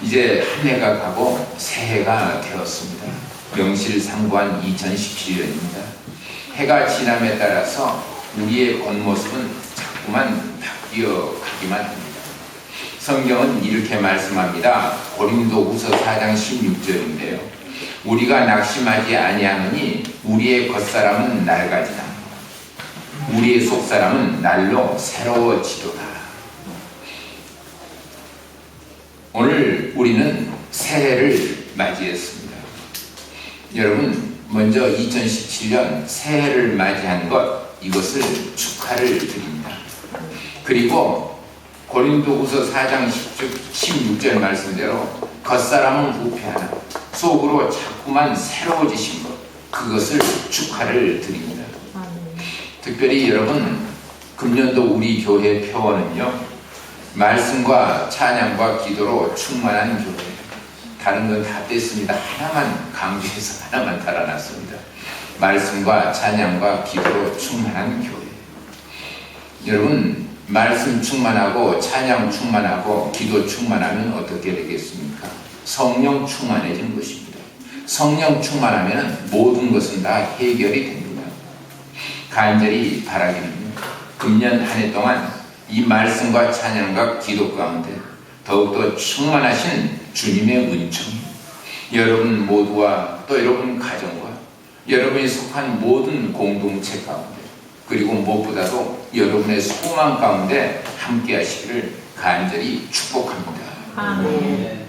이제 한 해가 가고 새해가 되었습니다. 명실상부한 2017년입니다. 해가 지남에 따라서 우리의 겉모습은 자꾸만 바뀌어 가기만 합니다. 성경은 이렇게 말씀합니다. 고린도후서 4장 16절인데요. 우리가 낙심하지 아니하느니 우리의 겉사람은 낡아지나 우리의 속사람은 날로 새로워지도다. 오늘 우리는 새해를 맞이했습니다. 여러분, 먼저 2017년 새해를 맞이한 것, 이것을 축하를 드립니다. 그리고 고린도후서 4장 16절 말씀대로 겉사람은 부패하나 속으로 자꾸만 새로워지신 것, 그것을 축하를 드립니다. 특별히 여러분, 금년도 우리 교회 표어는요, 말씀과 찬양과 기도로 충만한 교회. 다른 건 다 뺐습니다. 하나만 강조해서 하나만 달아놨습니다. 말씀과 찬양과 기도로 충만한 교회. 여러분, 말씀 충만하고 찬양 충만하고 기도 충만하면 어떻게 되겠습니까? 성령 충만해지는 것입니다. 성령 충만하면 모든 것은 다 해결이 됩니다. 간절히 바라기는 금년 한 해 동안 이 말씀과 찬양과 기도 가운데 더욱더 충만하신 주님의 은총이 여러분 모두와 또 여러분 가정과 여러분이 속한 모든 공동체 가운데 그리고 무엇보다도 여러분의 소망 가운데 함께 하시기를 간절히 축복합니다. 아멘.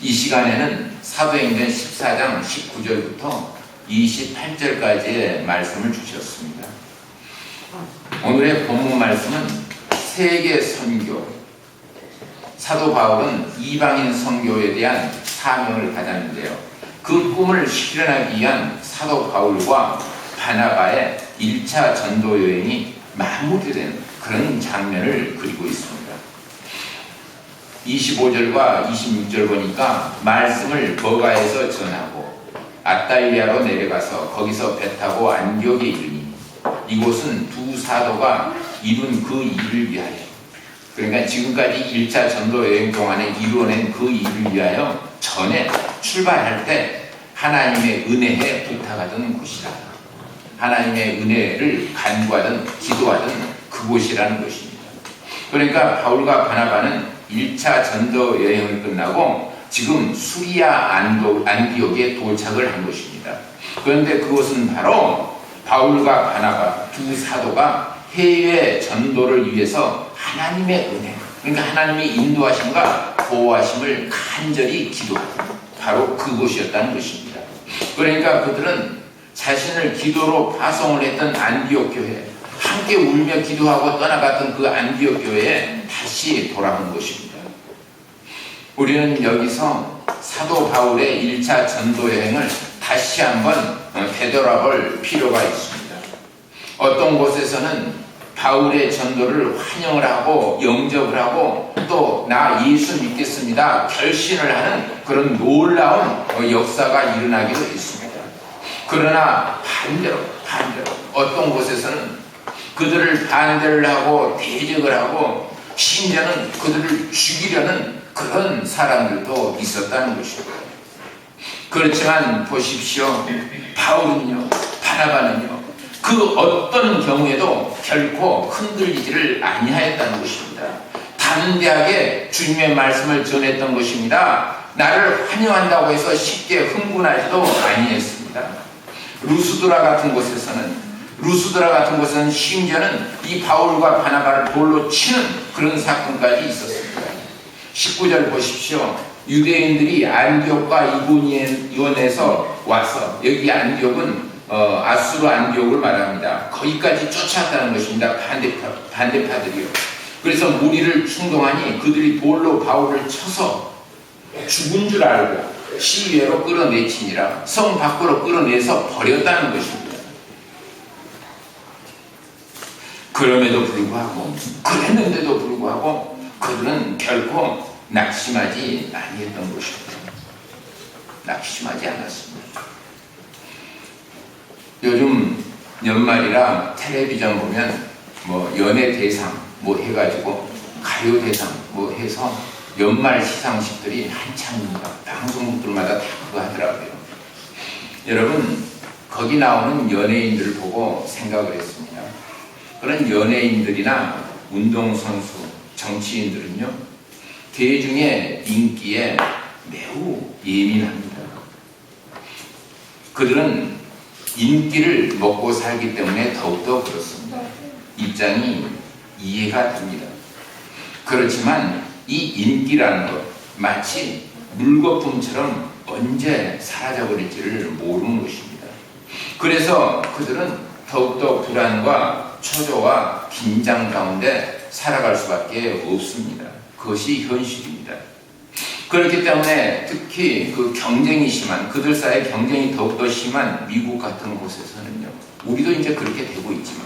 이 시간에는 사도행전 14장 19절부터 28절까지의 말씀을 주셨습니다. 오늘의 본문 말씀은 세계 선교. 사도 바울은 이방인 선교에 대한 사명을 받았는데요. 그 꿈을 실현하기 위한 사도 바울과 바나바의 1차 전도 여행이 마무리된 그런 장면을 그리고 있습니다. 25절과 26절 보니까 말씀을 버가에서 전하고 아탈리아로 내려가서 거기서 배 타고 안디옥에 이르니 이곳은 두 사도가 이룬 그 일을 위하여, 그러니까 지금까지 1차 전도 여행 동안에 이루어낸 그 일을 위하여 전에 출발할 때 하나님의 은혜에 부탁하던 곳이다. 하나님의 은혜를 간구하던 기도하던 그곳이라는 것입니다. 그러니까 바울과 바나바는 1차 전도 여행을 끝나고 지금 수리아 안디옥에 도착을 한 것입니다. 그런데 그것은 바로 바울과 바나바 두 사도가 해외 전도를 위해서 하나님의 은혜, 그러니까 하나님의 인도하심과 보호하심을 간절히 기도하고 바로 그곳이었다는 것입니다. 그러니까 그들은 자신을 기도로 파송을 했던 안디옥 교회, 함께 울며 기도하고 떠나갔던 그 안디옥 교회에 다시 돌아온 것입니다. 우리는 여기서 사도 바울의 1차 전도 여행을 다시 한번 되돌아볼 필요가 있습니다. 어떤 곳에서는 바울의 전도를 환영을 하고 영접을 하고 또 나 예수 믿겠습니다 결신을 하는 그런 놀라운 역사가 일어나기도 했습니다. 그러나 반대로 어떤 곳에서는 그들을 반대를 하고 대적을 하고 심지어는 그들을 죽이려는 그런 사람들도 있었다는 것입니다. 그렇지만 보십시오. 바울은요, 바나바는요, 그 어떤 경우에도 결코 흔들리지를 아니하였다는 것입니다. 담대하게 주님의 말씀을 전했던 것입니다. 나를 환영한다고 해서 쉽게 흥분하지도 아니했습니다. 루스드라 같은 곳에서는 심지어는 이 바울과 바나바를 돌로 치는 그런 사건까지 있었습니다. 19절 보십시오. 유대인들이 안디옥과 이고니온에서 와서, 여기 안디옥은 아수르 안디옥을 말합니다. 거기까지 쫓아왔다는 것입니다. 반대파들이요. 그래서 무리를 충동하니 그들이 돌로 바울을 쳐서 죽은 줄 알고 시외로 끌어내치니라 성 밖으로 끌어내서 버렸다는 것입니다. 그럼에도 불구하고, 그랬는데도 불구하고 그들은 결코 낙심하지 아니했던 것입니다. 낙심하지 않았습니다. 요즘 연말이라 텔레비전 보면 뭐 연예 대상 뭐 해가지고 가요 대상 뭐 해서 연말 시상식들이 한창입니다. 방송국들마다 다 그거 하더라고요. 여러분, 거기 나오는 연예인들을 보고 생각을 했습니다. 그런 연예인들이나 운동선수, 정치인들은요, 대중의 인기에 매우 예민합니다. 그들은 인기를 먹고 살기 때문에 더욱더 그렇습니다. 입장이 이해가 됩니다. 그렇지만 이 인기라는 것, 마치 물거품처럼 언제 사라져버릴지를 모르는 것입니다. 그래서 그들은 더욱더 불안과 초조와 긴장 가운데 살아갈 수밖에 없습니다. 그것이 현실입니다. 그렇기 때문에 특히 그 경쟁이 심한, 그들 사이의 경쟁이 더욱더 심한 미국 같은 곳에서는요, 우리도 이제 그렇게 되고 있지만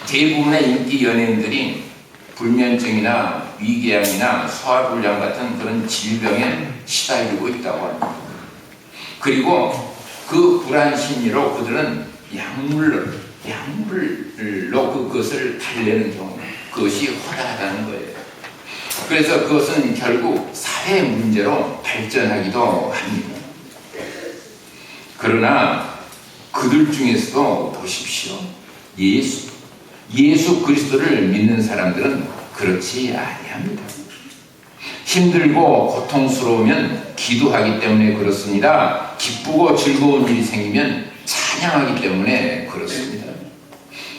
대부분의 인기 연예인들이 불면증이나 위궤양이나 소화불량 같은 그런 질병에 시달리고 있다고 합니다. 그리고 그 불안 심리로 그들은 약물로 그것을 달래는 경우, 그것이 허다하다는 거예요. 그래서 그것은 결국 사회 문제로 발전하기도 합니다. 그러나 그들 중에서도 보십시오. 예수 그리스도를 믿는 사람들은 그렇지 아니합니다. 힘들고 고통스러우면 기도하기 때문에 그렇습니다. 기쁘고 즐거운 일이 생기면 찬양하기 때문에 그렇습니다.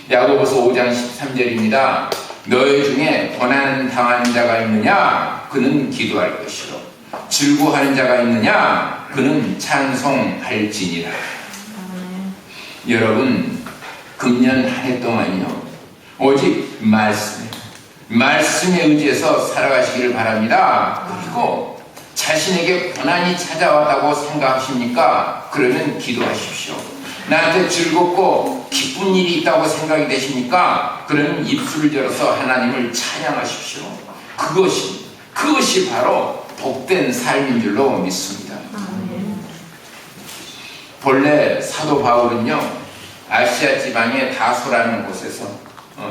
야고보서 5장 13절입니다. 너희 중에 고난 당한 자가 있느냐? 그는 기도할 것이요. 즐거워하는 자가 있느냐? 그는 찬송할지니라. 여러분, 금년 한 해 동안요, 오직 말씀에 의지해서 살아가시기를 바랍니다. 그리고 자신에게 고난이 찾아왔다고 생각하십니까? 그러면 기도하십시오. 나한테 즐겁고 기쁜 일이 있다고 생각이 되십니까? 그러면 입술을 열어서 하나님을 찬양하십시오. 그것이 바로 복된 삶인 줄로 믿습니다. 본래 사도 바울은요, 아시아 지방의 다소라는 곳에서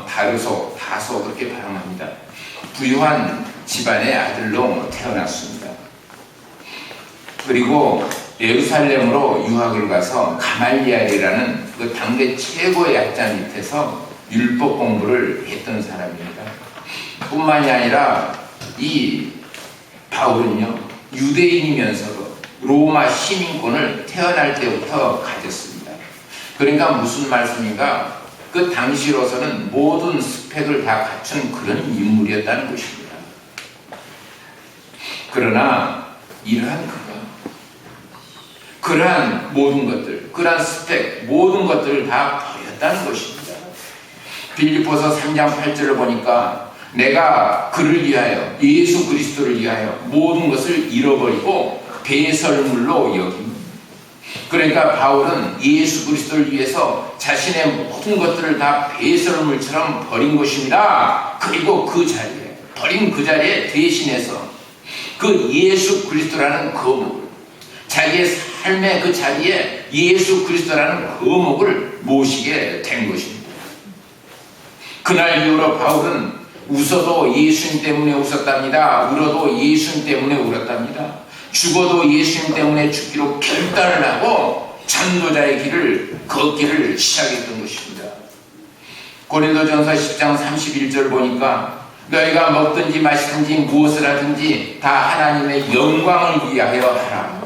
다소 그렇게 발음합니다. 부유한 집안의 아들로 태어났습니다. 그리고 예루살렘으로 유학을 가서 가말리엘이라는 그 당대 최고의 약자 밑에서 율법 공부를 했던 사람입니다. 뿐만이 아니라 이 바울은요, 유대인이면서도 로마 시민권을 태어날 때부터 가졌습니다. 그러니까 무슨 말씀인가? 그 당시로서는 모든 스펙을 다 갖춘 그런 인물이었다는 것입니다. 그러나 이러한 그러한 모든 것들, 그러한 스펙, 모든 것들을 다 버렸다는 것입니다. 빌립보서 3장 8절을 보니까 내가 그를 위하여, 예수 그리스도를 위하여 모든 것을 잃어버리고 배설물로 여깁니다. 그러니까 바울은 예수 그리스도를 위해서 자신의 모든 것들을 다 배설물처럼 버린 것입니다. 그리고 버린 그 자리에 대신해서 그 예수 그리스도라는 거목을, 자기의 삶의 그 자리에 예수 그리스도라는 거목을 모시게 된 것입니다. 그날 이후로 바울은 웃어도 예수님 때문에 웃었답니다. 울어도 예수님 때문에 울었답니다. 죽어도 예수님 때문에 죽기로 결단을 하고 전도자의 길을 걷기를 시작했던 것입니다. 고린도전서 10장 31절 보니까 너희가 먹든지 마시든지 무엇을 하든지 다 하나님의 영광을 위하여 하라.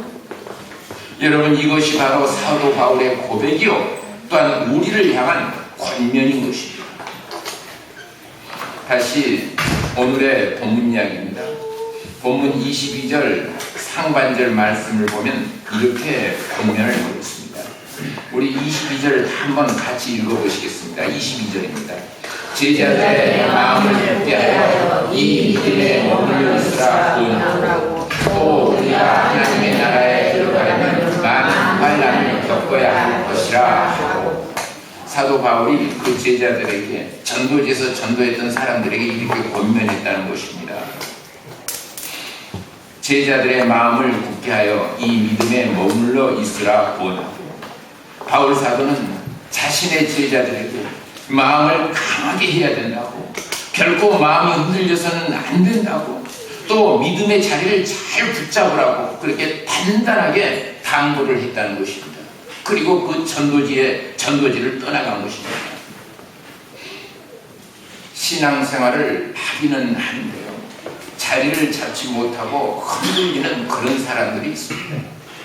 여러분, 이것이 바로 사도 바울의 고백이요, 또한 우리를 향한 권면인 것입니다. 다시 오늘의 본문 이야기입니다. 본문 22절 상반절 말씀을 보면 이렇게 권면을 하고 있습니다. 우리 22절 한번 같이 읽어보시겠습니다. 22절입니다. 제자들의 마음을 굳게 하여 이 믿음에 머물러 있으라 구원하고, 또 우리가 하나님의 나라에 들어가려면 많은 환난을 겪어야 할 것이라 하고, 사도 바울이 그 제자들에게, 전도지에서 전도했던 사람들에게 이렇게 권면했다는 것입니다. 제자들의 마음을 굳게 하여 이 믿음에 머물러 있으라 구원하고, 바울 사도는 자신의 제자들에게 마음을 강하게 해야 된다고, 결코 마음이 흔들려서는 안 된다고, 또 또 믿음의 자리를 잘 붙잡으라고 그렇게 단단하게 당부를 했다는 것입니다. 그리고 그 전도지를 떠나간 것입니다. 신앙생활을 하기는 하는데요, 자리를 잡지 못하고 흔들리는 그런 사람들이 있습니다.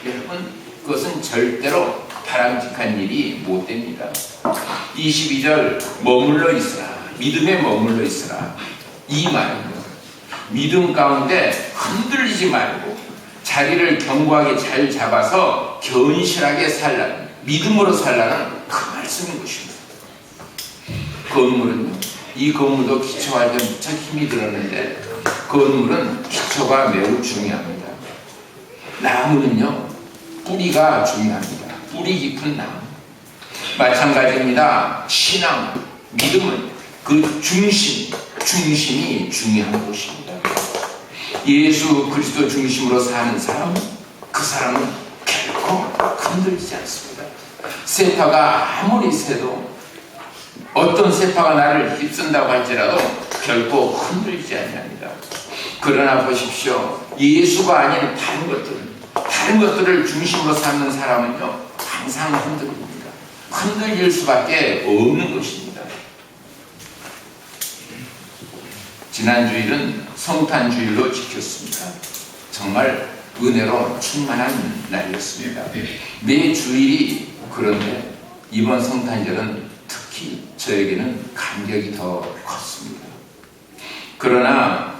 여러분, 그것은 절대로 바람직한 일이 못 됩니다. 22절 머물러 있으라, 믿음에 머물러 있으라, 이 말입니다. 믿음 가운데 흔들리지 말고 자리를 견고하게 잘 잡아서 견실하게 살라는, 믿음으로 살라는 그 말씀인 것입니다. 건물은요, 이 건물도 기초할 때 무척 힘이 들었는데 건물은 기초가 매우 중요합니다. 나무는요, 뿌리가 중요합니다. 뿌리 깊은 나무. 마찬가지입니다. 신앙, 믿음은 그 중심이 중요한 것입니다. 예수 그리스도 중심으로 사는 사람, 그 사람은 결코 흔들리지 않습니다. 세파가 아무리 새도, 어떤 세파가 나를 휩쓴다고 할지라도 결코 흔들리지 않습니다. 그러나 보십시오, 예수가 아닌 다른 것들을 중심으로 삼는 사람은요, 항상 흔들립니다. 흔들릴 수밖에 없는 것입니다. 지난 주일은 성탄주일로 지켰습니다. 정말 은혜로 충만한 날이었습니다. 매 주일이 그런데 이번 성탄절은 특히 저에게는 감격이 더 컸습니다. 그러나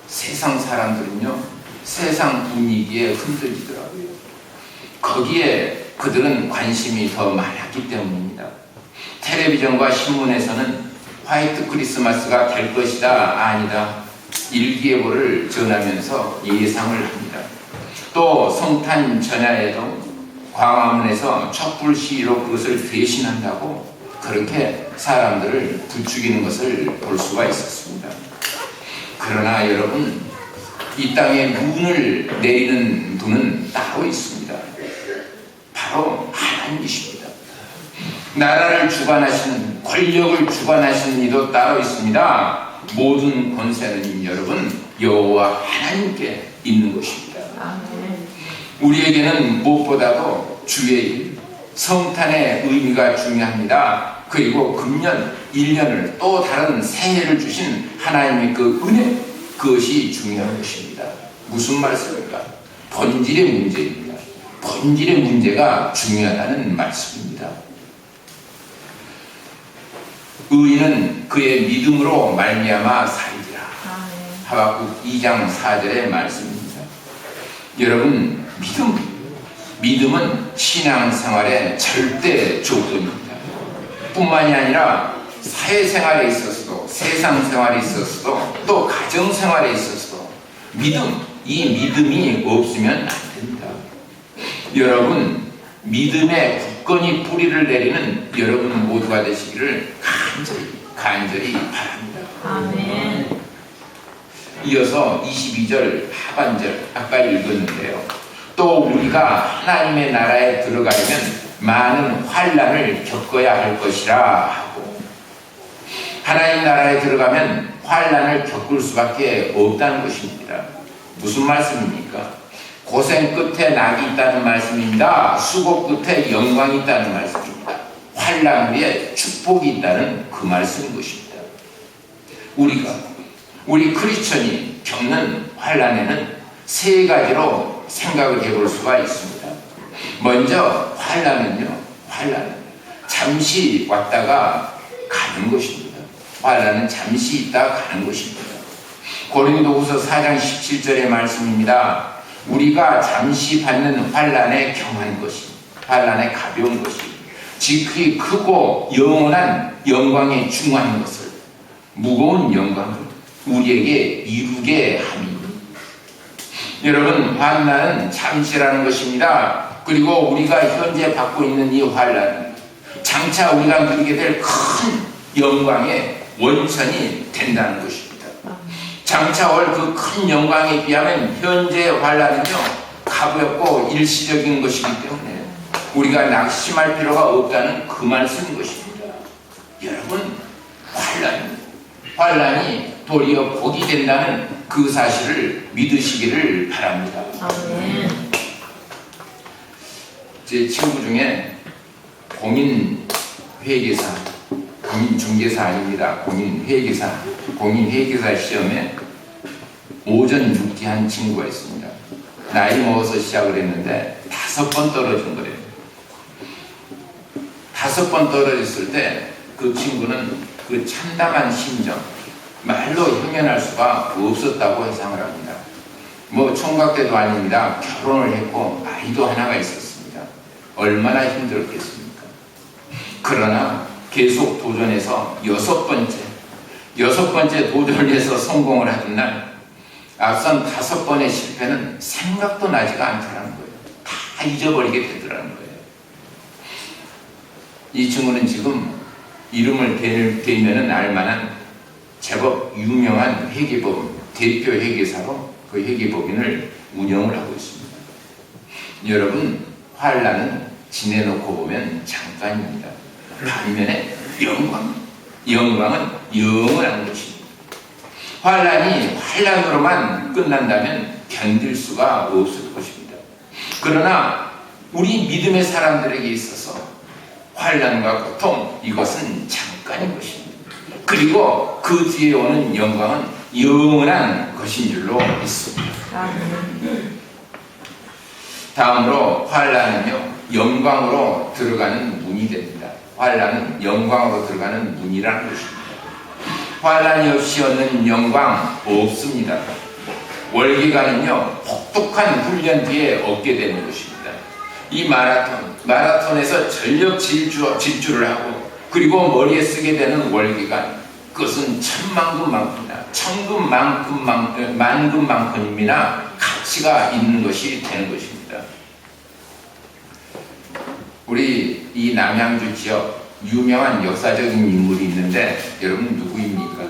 세상 사람들은요, 세상 분위기에 흔들리더라고요. 거기에 그들은 관심이 더 많았기 때문입니다. 텔레비전과 신문에서는 화이트 크리스마스가 될 것이다, 아니다, 일기예보를 전하면서 예상을 합니다. 또 성탄 전야에도 광화문에서 촛불 시위로 그것을 대신한다고 그렇게 사람들을 부추기는 것을 볼 수가 있었습니다. 그러나 여러분, 이 땅에 문을 내리는 분은 따로 있습니다. 바로 하나님이십니다. 나라를 주관하시는, 권력을 주관하시는 이도 따로 있습니다. 모든 권세는 여러분 여호와 하나님께 있는 것입니다. 우리에게는 무엇보다도 주의 일, 성탄의 의미가 중요합니다. 그리고 금년 1년을 또 다른 새해를 주신 하나님의 그 은혜, 그것이 중요한 것입니다. 무슨 말씀입니까? 본질의 문제입니다. 본질의 문제가 중요하다는 말씀입니다. 의인은 그의 믿음으로 말미암아 살리라. 하박국 2장 4절의 말씀입니다. 여러분, 믿음은 신앙생활의 절대 조건입니다. 뿐만이 아니라 사회생활에 있어서도, 세상생활에 있어서도, 또 가정생활에 있어서도 이 믿음이 없으면 안 됩니다. 여러분, 믿음의 굳건히 뿌리를 내리는 여러분 모두가 되시기를 간절히 바랍니다. 아멘. 이어서 22절 하반절 아까 읽었는데요. 또 우리가 하나님의 나라에 들어가려면 많은 환난을 겪어야 할 것이라 하고, 하나님 나라에 들어가면 환난을 겪을 수밖에 없다는 것입니다. 무슨 말씀입니까? 고생 끝에 낙이 있다는 말씀입니다. 수고 끝에 영광이 있다는 말씀입니다. 환난 후에 축복이 있다는 그 말씀인 것입니다. 우리 크리스천이 겪는 환난에는 세 가지로 생각을 해볼 수가 있습니다. 먼저 환난은 잠시 왔다가 가는 것입니다. 환난은 잠시 있다가 가는 것입니다. 고린도후서 4장 17절의 말씀입니다. 우리가 잠시 받는 환난에 경한 것이, 환난에 가벼운 것이, 지극히 크고 영원한 영광에 중한 것을, 무거운 영광을 우리에게 이루게 함이니. 여러분, 환난은 잠시라는 것입니다. 그리고 우리가 현재 받고 있는 이 환난은 장차 우리가 누리게 될 큰 영광의 원천이 된다는 것입니다. 장차 올 그 큰 영광에 비하면 현재의 환난은요, 가볍고 일시적인 것이기 때문에 우리가 낙심할 필요가 없다는 그 말씀인 것입니다. 여러분, 환난이 도리어 복이 된다는 그 사실을 믿으시기를 바랍니다. 아멘. 제 친구 중에 공인회계사, 공인중개사 아닙니다. 공인회계사 시험에 오전 6기 한 친구가 있습니다. 나이 먹어서 시작을 했는데 5번 떨어진 거래요. 5번 떨어졌을 때 그 친구는 그 참담한 심정, 말로 형연할 수가 없었다고 해상을 합니다. 뭐 총각대도 아닙니다. 결혼을 했고 아이도 하나가 있었습니다. 얼마나 힘들었겠습니까? 그러나 계속 도전해서 6번째 도전을 해서 성공을 하던 날 앞선 5번의 실패는 생각도 나지가 않더라는 거예요. 다 잊어버리게 되더라는 거예요. 이 친구는 지금 이름을 대면은 알만한 제법 유명한 회계법 대표 회계사로 그 회계법인을 운영을 하고 있습니다. 여러분, 환난은 지내놓고 보면 잠깐입니다. 반면에 영광은 영원한 것입니다. 환난이 환난으로만 끝난다면 견딜 수가 없을 것입니다. 그러나 우리 믿음의 사람들에게 있어서 환난과 고통, 이것은 잠깐인 것입니다. 그리고 그 뒤에 오는 영광은 영원한 것인 줄로 믿습니다. 다음으로 환난은요, 영광으로 들어가는 문이 됩니다. 환난은 영광으로 들어가는 문이라는 것입니다. 환난이 없이 얻는 영광 없습니다. 월계관은요, 혹독한 훈련 뒤에 얻게 되는 것입니다. 이 마라톤에서 전력 질주를 하고 그리고 머리에 쓰게 되는 월계관, 그것은 만금만큼이나 가치가 있는 것이 되는 것입니다. 우리 이 남양주 지역 유명한 역사적인 인물이 있는데 여러분 누구입니까?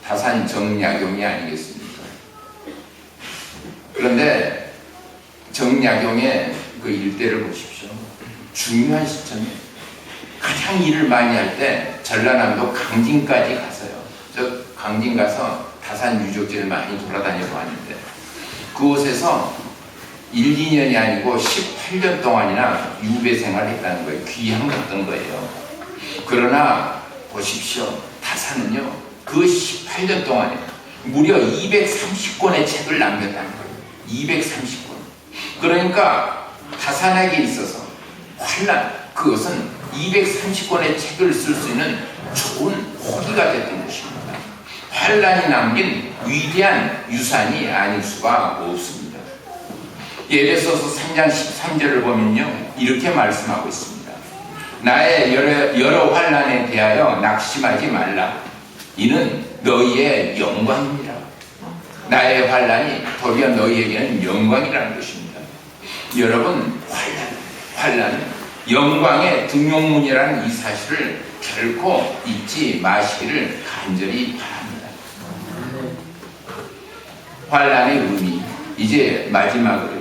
다산 정약용이 아니겠습니까? 그런데 정약용의 그 일대를 보십시오. 중요한 시점에 가장 일을 많이 할 때 전라남도 강진까지 갔어요. 저 강진 가서 다산 유적지를 많이 돌아다녀 보았는데 그곳에서 1, 2년이 아니고 18년 동안이나 유배 생활했다는 거예요. 귀향 갔던 거예요. 그러나 보십시오. 다산은요, 그 18년 동안에 무려 230권의 책을 남겼다는 거예요. 230권. 그러니까 다산에게 있어서 환난, 그것은 230권의 책을 쓸 수 있는 좋은 호기가 됐던 것입니다. 환난이 남긴 위대한 유산이 아닐 수가 없습니다. 에베소서 3장 13절을 보면요, 이렇게 말씀하고 있습니다. 나의 여러 환난에 대하여 낙심하지 말라. 이는 너희의 영광입니다. 나의 환난이 도리어 너희에게는 영광이라는 것입니다. 여러분, 환난은 영광의 등용문이라는 이 사실을 결코 잊지 마시기를 간절히 바랍니다. 환난의 의미, 이제 마지막으로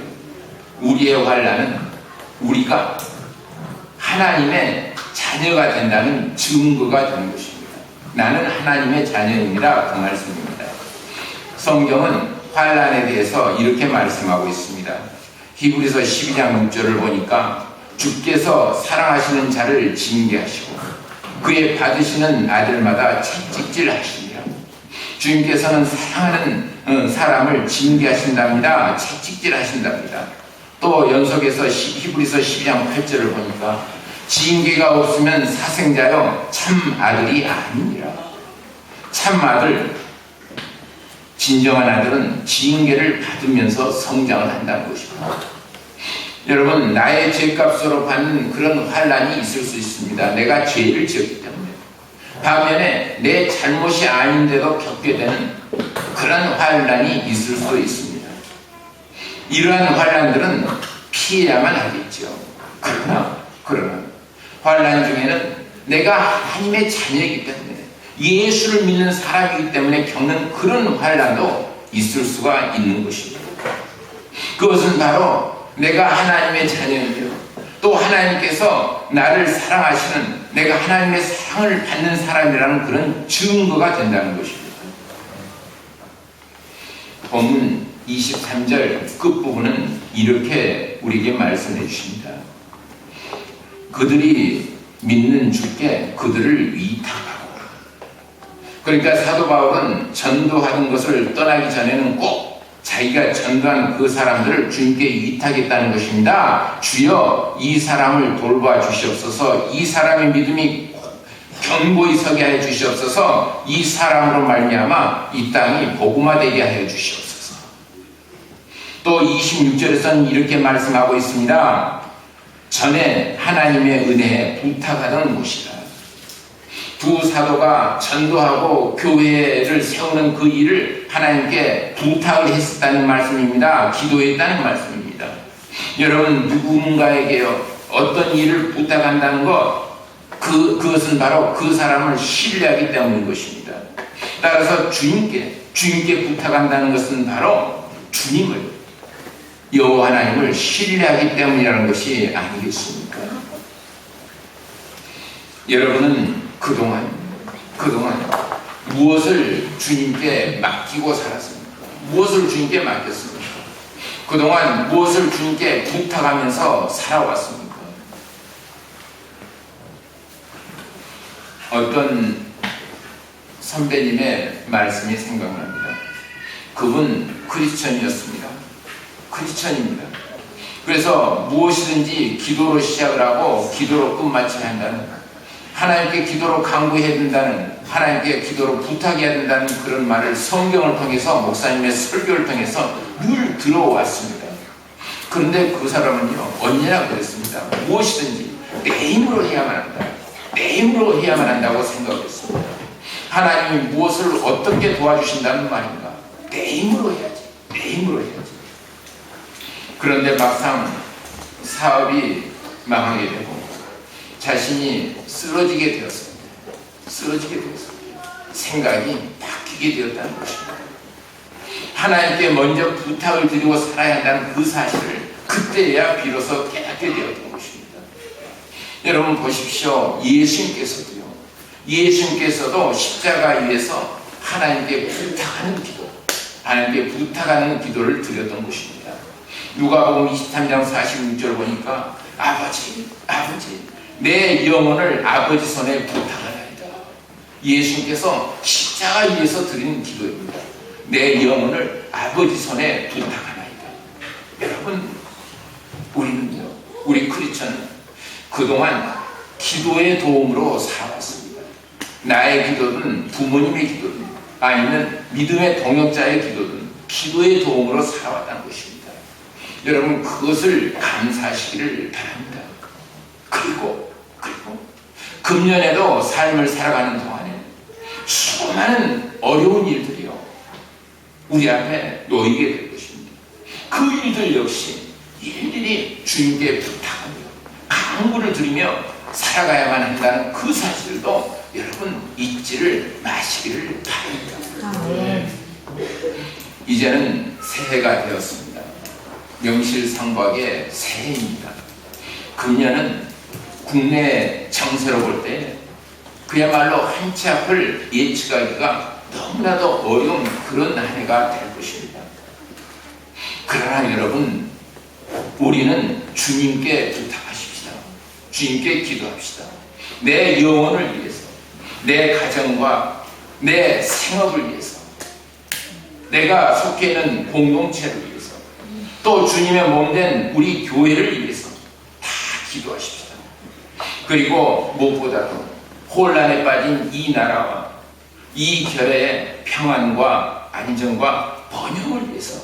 우리의 환난은 우리가 하나님의 자녀가 된다는 증거가 되는 것입니다. 나는 하나님의 자녀입니다. 그 말씀입니다. 성경은 환난에 대해서 이렇게 말씀하고 있습니다. 히브리서 12장 6절을 보니까 주께서 사랑하시는 자를 징계하시고 그의 받으시는 아들마다 채찍질하시니라. 주님께서는 사랑하는 사람을 징계하신답니다. 채찍질하신답니다. 또 연속해서 히브리서 12장 8절을 보니까 징계가 없으면 사생자여 참 아들이 아니니라. 참 아들, 진정한 아들은 징계를 받으면서 성장을 한다는 것입니다. 여러분, 나의 죄값으로 받는 그런 환난이 있을 수 있습니다. 내가 죄를 지었기 때문에. 반면에 내 잘못이 아닌데도 겪게 되는 그런 환난이 있을 수 있습니다. 이러한 환난들은 피해야만 하겠죠. 그러나 환난 중에는 내가 하나님의 자녀이기 때문에 예수를 믿는 사람이기 때문에 겪는 그런 환난도 있을 수가 있는 것입니다. 그것은 바로 내가 하나님의 자녀이며 또 하나님께서 나를 사랑하시는, 내가 하나님의 사랑을 받는 사람이라는 그런 증거가 된다는 것입니다. 본문 23절 끝부분은 이렇게 우리에게 말씀해 주십니다. 그들이 믿는 주께 그들을 위탁하고. 그러니까 사도 바울은 전도하던 것을 떠나기 전에는 꼭 자기가 전도한 그 사람들을 주님께 위탁했다는 것입니다. 주여 이 사람을 돌봐 주시옵소서. 이 사람의 믿음이 견고히 서게 하여 주시옵소서. 이 사람으로 말미암아 이 땅이 복음화되게 하여 주시옵소서. 또 26절에서는 이렇게 말씀하고 있습니다. 전에 하나님의 은혜에 부탁하던 곳이라. 두 사도가 전도하고 교회를 세우는 그 일을 하나님께 부탁을 했었다는 말씀입니다. 기도했다는 말씀입니다. 여러분, 누군가에게요 어떤 일을 부탁한다는 것, 그것은 바로 그 사람을 신뢰하기 때문인 것입니다. 따라서 주님께 부탁한다는 것은 바로 주님을, 여호와 하나님을 신뢰하기 때문이라는 것이 아니겠습니까? 여러분은 그동안 무엇을 주님께 맡기고 살았습니까? 무엇을 주님께 맡겼습니까? 그동안 무엇을 주님께 부탁하면서 살아왔습니까? 어떤 선배님의 말씀이 생각납니다. 그분 크리스천이었습니다. 크리스천입니다. 그래서 무엇이든지 기도로 시작을 하고 기도로 끝마쳐야 한다는, 하나님께 기도로 강구해야 된다는, 하나님께 기도로 부탁해야 된다는 그런 말을 성경을 통해서, 목사님의 설교를 통해서 늘 들어왔습니다. 그런데 그 사람은요 언제나 그랬습니다. 무엇이든지 내 힘으로 해야만 한다, 내 힘으로 해야만 한다고 생각했습니다. 하나님이 무엇을 어떻게 도와주신다는 말인가? 내 힘으로 해야지, 내 힘으로 해야지. 그런데 막상 사업이 망하게 되고 자신이 쓰러지게 되었습니다. 생각이 바뀌게 되었다는 것입니다. 하나님께 먼저 부탁을 드리고 살아야 한다는 그 사실을 그때야 비로소 깨닫게 되었던 것입니다. 여러분 보십시오. 예수님께서도 십자가 위에서 하나님께 부탁하는 기도를 드렸던 것입니다. 누가복음 23장 46절 보니까 아버지 내 영혼을 아버지 손에 부탁하나이다. 예수님께서 십자가 위에서 드리는 기도입니다. 내 영혼을 아버지 손에 부탁하나이다. 여러분, 우리 크리스천은 그동안 기도의 도움으로 살아왔습니다. 나의 기도든 부모님의 기도든 아니면 믿음의 동역자의 기도든 기도의 도움으로 살아왔다는 것입니다. 여러분, 그것을 감사하시기를 바랍니다. 그리고 금년에도 삶을 살아가는 동안에 수많은 어려운 일들이요 우리 앞에 놓이게 될 것입니다. 그 일들 역시 일일이 주님께 부탁하며 간구를 드리며 살아가야만 한다는 그 사실도 여러분 잊지를 마시기를 바랍니다. 네. 이제는 새해가 되었습니다. 명실상부하게 새해입니다. 금년은 국내 정세로 볼 때 그야말로 한 치 앞을 예측하기가 너무나도 어려운 그런 한 해가 될 것입니다. 그러나 여러분, 우리는 주님께 부탁하십시다. 주님께 기도합시다. 내 영혼을 위해서, 내 가정과 내 생업을 위해서, 내가 속해 있는 공동체를 위해서, 또 주님의 몸된 우리 교회를 위해서 다 기도하십시다. 그리고 무엇보다도 혼란에 빠진 이 나라와 이 결의 평안과 안정과 번영을 위해서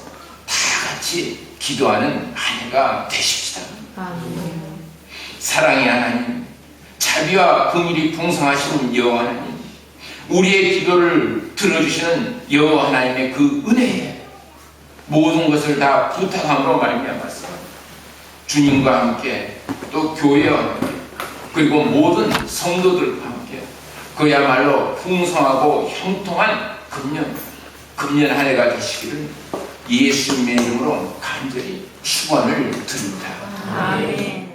다 같이 기도하는 한 해가 되십시다. 사랑의 하나님, 자비와 긍휼이 풍성하신 여호와 하나님, 우리의 기도를 들어주시는 여호와 하나님의 그 은혜에 모든 것을 다 부탁함으로 말미암아서 주님과 함께 또 교회와 함께 그리고 모든 성도들과 함께 그야말로 풍성하고 형통한 금년 한 해가 되시기를 예수님의 이름으로 간절히 축원을 드립니다. 아멘.